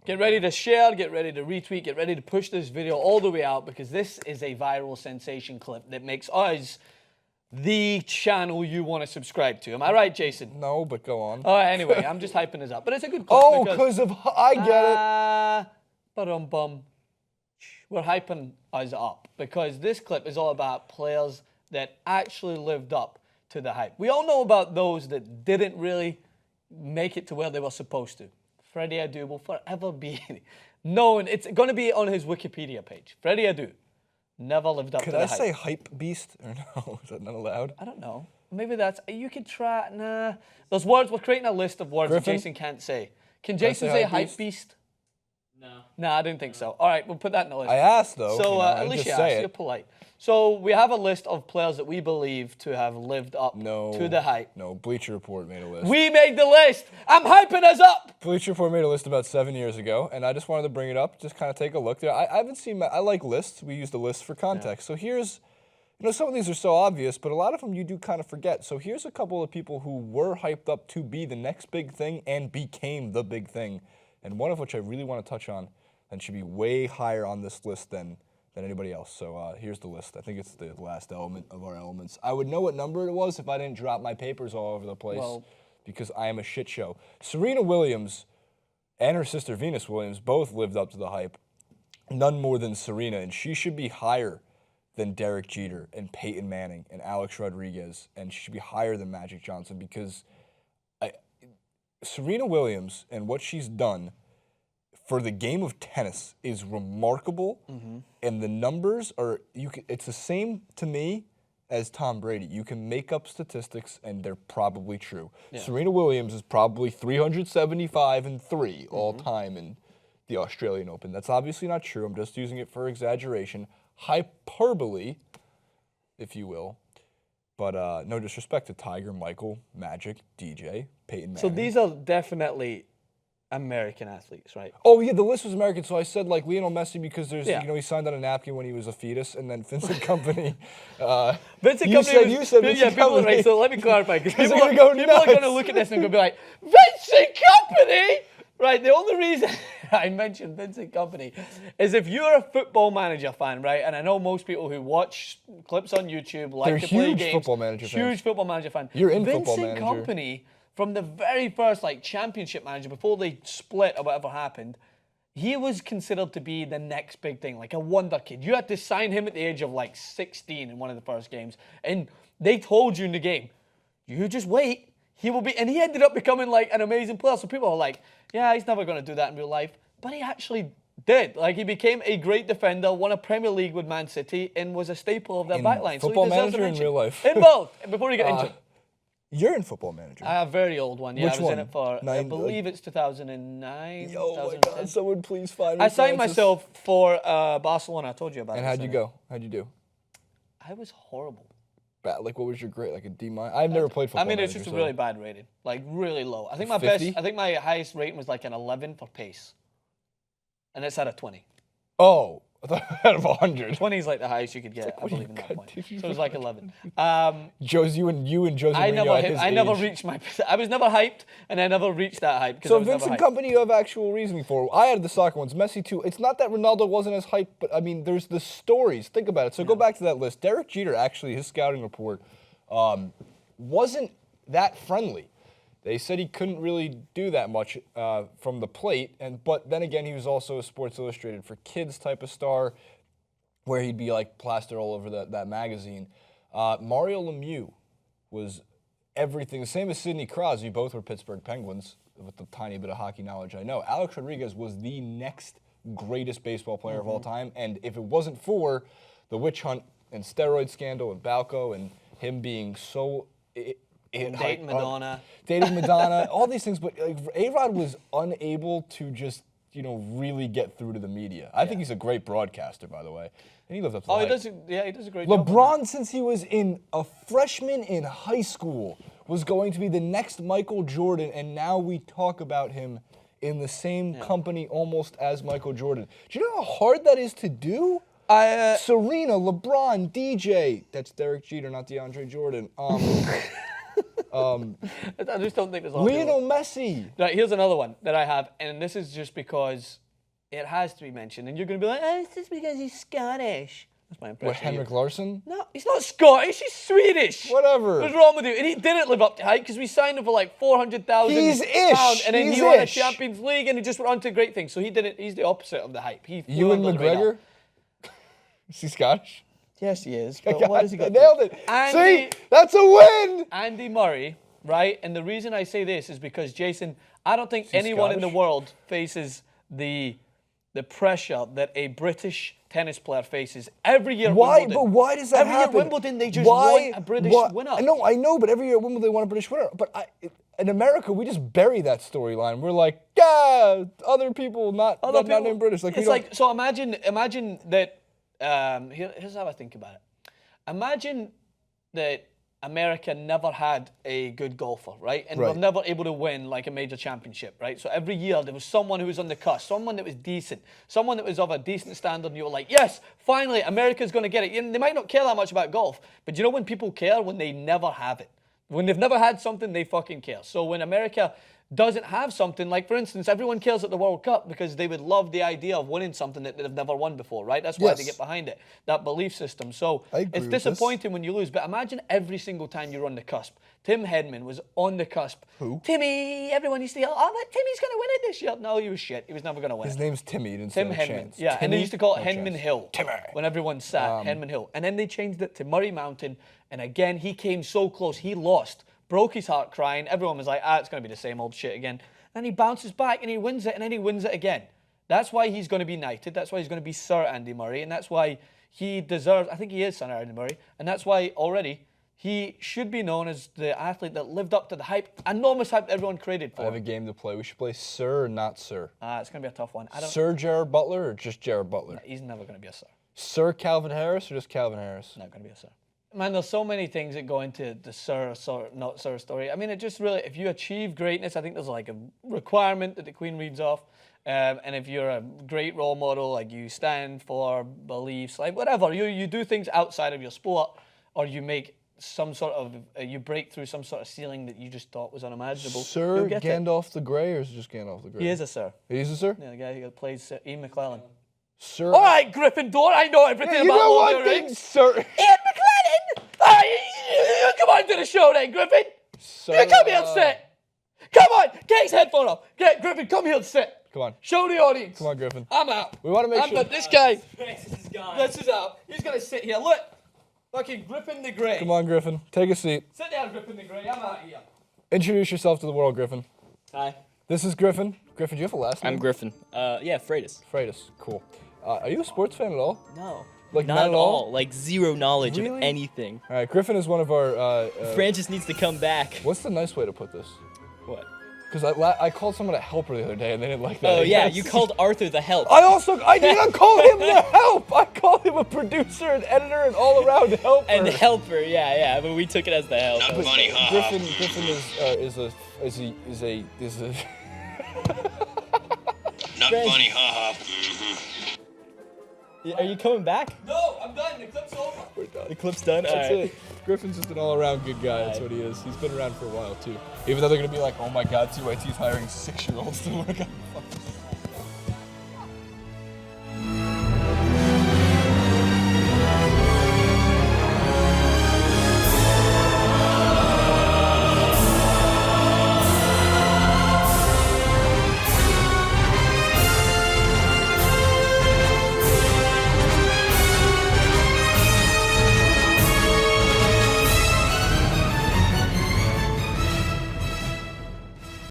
Get ready to share, get ready to retweet, get ready to push this video all the way out because this is a viral sensation clip that makes us the channel you want to subscribe to. Am I right, Jason? No, but go on. All right, anyway, I'm just hyping this up. But it's a good clip. Oh, because of... I get it. We're hyping us up because this clip is all about players that actually lived up to the hype. We all know about those that didn't really make it to where they were supposed to. Freddie Adu will forever be known. It's going to be on his Wikipedia page. Freddie Adu never lived up to the hype. Could I say hype beast or no? Is that not allowed? I don't know. Maybe that's... You could try... Nah. Those words... We're creating a list of words that Jason can't say. Can Jason say hype beast? No. Nah, I didn't think so. All right, we'll put that in the list. I asked, though. So at least you asked. You're polite. So we have a list of players that we believe to have lived up to the hype. No, Bleacher Report made a list. We made the list. I'm hyping us up. Bleacher Report made a list about 7 years ago, and I just wanted to bring it up, just kind of take a look there. I haven't seen... I like lists. We use the list for context. So here's... You know, some of these are so obvious, but a lot of them you do kind of forget. So here's a couple of people who were hyped up to be the next big thing and became the big thing, and one of which I really want to touch on and should be way higher on this list than anybody else. So here's the list. I think it's the last element of our elements. I would know what number it was if I didn't drop my papers all over the place because I am a shit show. Serena Williams and her sister Venus Williams both lived up to the hype. None more than Serena, and she should be higher than Derek Jeter and Peyton Manning and Alex Rodriguez, and she should be higher than Magic Johnson because Serena Williams and what she's done for the game of tennis is remarkable, and the numbers are, it's the same to me as Tom Brady. You can make up statistics, and they're probably true. Yeah. Serena Williams is probably 375-3 all time in the Australian Open. That's obviously not true. I'm just using it for exaggeration. Hyperbole, if you will. But no disrespect to Tiger, Michael, Magic, DJ, Peyton Manning. So these are definitely American athletes, right? Oh, yeah, the list was American. So I said, like, Lionel Messi because there's, you know, he signed on a napkin when he was a fetus, and then Vincent Company. Vincent you Company said Vincent Company. Right, so let me clarify. Because people are going to look at this and be like, Vincent Company? Right, the only reason I mentioned Vincent Company is if you're a football manager fan, right, and I know most people who watch clips on YouTube like to play games. They're huge football manager fans. Huge football manager fan. You're in football manager. Vincent Company, from the very first, like, championship manager, before they split or whatever happened, he was considered to be the next big thing, like a wonder kid. You had to sign him at the age of, like, 16 in one of the first games, and they told you in the game, you just wait. He will be, and he ended up becoming like an amazing player. So people are like, yeah, he's never going to do that in real life. But he actually did. Like, he became a great defender, won a Premier League with Man City, and was a staple of their backline. Football manager in real life? In both, before he got injured. You're in football manager. A very old one, yeah. Which I was one? in it for, I believe it's 2009. Oh my God, someone please find me. I signed myself for Barcelona. I told you about it. And how'd you go? How'd you do? I was horrible. Like, what was your grade? Like a D-? I've never played football. I mean, it's just a really bad rating, like really low. I think my 50? I think my highest rating was like an 11 for pace, and it's at a 20. Oh, I thought out of 100. 20 is like the highest you could get, I believe, in that point. So it was like 11. You and Jose I Mourinho never reached my. I was never hyped, and I never reached that hype. So Vincent Company, you have actual reasoning for. I had the soccer ones. Messi too. It's not that Ronaldo wasn't as hyped, but I mean, there's the stories. Think about it. So go back to that list. Derek Jeter, actually, his scouting report wasn't that friendly. They said he couldn't really do that much from the plate, but then again, he was also a Sports Illustrated for Kids type of star, where he'd be like plastered all over that magazine. Mario Lemieux was everything, the same as Sidney Crosby. Both were Pittsburgh Penguins, with the tiny bit of hockey knowledge I know. Alex Rodriguez was the next greatest baseball player of all time, and if it wasn't for the witch hunt and steroid scandal and Balco and him being so... Dating Madonna. Dating Madonna, all these things, but like, A-Rod was unable to just, really get through to the media. I think he's a great broadcaster, by the way. And he lived up to the hype. He does a great job. LeBron, since he was a freshman in high school, was going to be the next Michael Jordan, and now we talk about him in the same company almost as Michael Jordan. Do you know how hard that is to do? Serena, LeBron, DJ. That's Derek Jeter, not DeAndre Jordan. I just don't think there's a lot of Lionel people. Messi. Right, here's another one that I have, and this is just because it has to be mentioned, and you're going to be like, oh, it's just because he's Scottish. That's my impression. What, Henrik Larsson? No, he's not Scottish, he's Swedish. Whatever. What's wrong with you? And he didn't live up to hype because we signed him for like 400,000 He's ish. and then He's he won a ish. Champions League and he just went on to great things. So he didn't, he's the opposite of the hype. He flew Ewan under the radar. McGregor? Is he Scottish? Yes, he is. But what has he got? I nailed it. Andy- See? That's a win! Andy Murray, right? And the reason I say this is because, Jason, I don't think anyone in the Scottish? world faces the pressure that a British tennis player faces every year at Why? Wimbledon. But why does that every happen? Every year at Wimbledon, they just want a British winner. I know, but every year at Wimbledon, they want a British winner. But in America, we just bury that storyline. We're like, yeah, other people not named British. Like, it's like, so imagine that, here's how I think about it. Imagine that America never had a good golfer, right? And Right. were never able to win like a major championship, right? So every year there was someone who was on the cusp, someone that was decent, someone that was of a decent standard, and you were like, yes, finally, America's going to get it. And they might not care that much about golf, but you know when people care? When they never have it. When they've never had something, they fucking care. So when America doesn't have something, like for instance, everyone cares at the World Cup because they would love the idea of winning something that they've never won before, right? That's why Yes. they get behind it, that belief system. So I agree it's with this. disappointing when you lose, but imagine every single time you're on the cusp. Tim Hedman was on the cusp. Who? Timmy, everyone used to yell, oh, but Timmy's going to win it this year. No, he was shit. He was never going to win his it. name's Timmy. You didn't Tim stand a Henman. chance. Yeah, and Timmy? they used to call it No Henman chance. Hill. Timmy. When everyone sat, Henman Hill. And then they changed it to Murray Mountain, and again, he came so close. He lost. Broke his heart crying. Everyone was like, it's going to be the same old shit again. And he bounces back and he wins it, and then he wins it again. That's why he's going to be knighted. That's why he's going to be Sir Andy Murray, and that's why he deserves, I think he is Sir Andy Murray, and that's why already he should be known as the athlete that lived up to the hype, enormous hype that everyone created I for. have a game to play. We should play Sir, not Sir. It's going to be a tough one. Sir Jared Butler or just Jared Butler? He's never going to be a Sir. Sir Calvin Harris or just Calvin Harris? Not going to be a Sir. Man, there's so many things that go into the Sir, not Sir story. I mean, it just really, if you achieve greatness, I think there's like a requirement that the Queen reads off. And if you're a great role model, like you stand for beliefs, like whatever, you do things outside of your sport, or you make some sort of, you break through some sort of ceiling that you just thought was unimaginable. Sir You'll get it. Gandalf the Grey or is it just Gandalf the Grey? He is a Sir. He's a Sir? Yeah, the guy who plays Ian McClellan. Sir. All right, Gryffindor, I know everything you about know Lord one of the thing, Rings. Sir. Ian McClellan! All right, come on to the show then, Griffin. Sir, Come here and sit. Come on, get his headphone off. Get Griffin, come here and sit. Come on. Show the audience. Come on, Griffin. I'm out. We want to make I'm sure. done. This guy, Francis is gone. this is out. He's going to sit here. Look. Fucking Griffin the Grey. Come on, Griffin. Take a seat. Sit down, Griffin the Grey. I'm out here. Introduce yourself to the world, Griffin. Hi. This is Griffin. Griffin, do you have a last name? I'm Griffin. Yeah, Freitas. Freitas. Cool. Are you a sports fan at all? No. Like, not at all. Like zero knowledge of Really? anything. All right, Griffin is one of our. Francis needs to come back. What's the nice way to put this? What? Because I called someone a helper the other day and they didn't like that. Oh I yeah, guess. you called Arthur the help. I did not call him the help. I called him a producer, an editor, and all-around helper. And helper, yeah, but we took it as the help. Not funny, huh? Griffin is a. Not Friends. funny, haha. Mm-hmm. Are you coming back? No, I'm done. The clip's over. We're done. The clip's done? That's Alright. it. Griffin's just an all-around good guy. That's what he is. He's been around for a while too. Even though they're gonna be like, oh my God, TYT's hiring 6-year-olds to work on